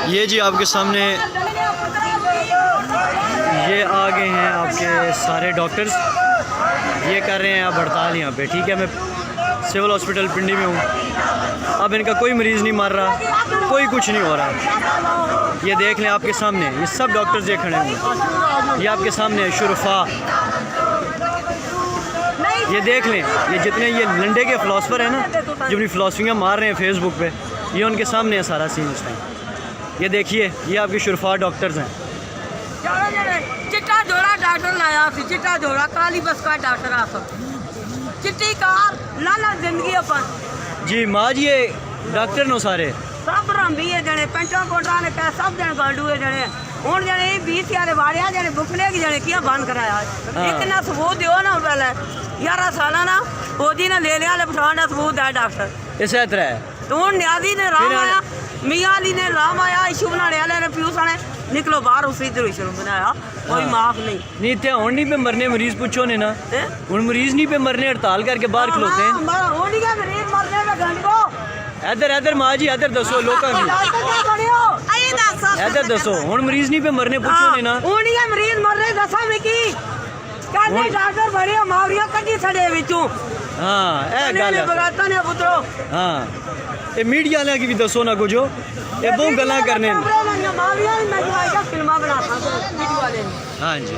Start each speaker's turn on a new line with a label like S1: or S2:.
S1: ये जी आपके सामने ये आ गए हैं आपके सारे डॉक्टर्स। ये कर रहे हैं अब हड़ताल यहाँ पे। ठीक है, मैं सिविल हॉस्पिटल पिंडी में हूँ। अब इनका कोई मरीज़ नहीं मर रहा, कोई कुछ नहीं हो रहा। ये देख लें आपके सामने, ये सब डॉक्टर्स ये खड़े हैं। ये आपके सामने शुरफा, ये देख लें, ये जितने ये लंडे के फ़िलासफ़र हैं ना, जो अपनी फ़िलासफ़ियाँ मार रहे हैं फेसबुक पे, ये उनके सामने है सारा सीन इस टाइम। ये देखिए, ये आपके शुरफा डॉक्टर्स हैं।
S2: चिट्टा जोड़ा डॉक्टर लाया, चिट्टा जोड़ा काली बस का डॉक्टर आ चिट्टी कार लाला जिंदगी अपन
S1: जी माँ जी, ये डॉक्टर नो सारे
S2: सब रंबी है जने पेंटा कोटा ने कह सब जने गाडू है जने हुन जने 20 यारे वाड़िया जने बुखले की जने किया बंद कराया। एक ना सबूत दियो ना पहले 11 साल ना ओदी ने ले लिया ले पठान का सबूत है डॉक्टर
S1: इस तरह है।
S2: तो हुन न्यादी ने राम आया, मियां अली ने राम आया, इशू बनाने वाले ने पीयूष ने निकलो बाहर उसी इधर इशू बनाया, कोई माफ नहीं
S1: थे हुन नहीं पे मरने मरीज पूछो ने ना, हुन मरीज नहीं पे मरने हड़ताल करके बाहर खलोते हैं। इधर इधर माँ जी इधर दसो लोग इधर दसो हुन मरीज नहीं पे मरने पूछो ने ना।
S2: मरीज मर रहे दसा मिकी कहने डॉक्टर भरे मावरिया कड्डी छड़े विचों।
S1: हां ए गल है
S2: बगाता ने पुत्रो।
S1: हां ए मीडिया वाले की भी दसो ना कुछ, ये बहुत गल्ला करने।
S2: मावरिया मैं फिल्मा बनाता वीडियो वाले।
S1: हां जी।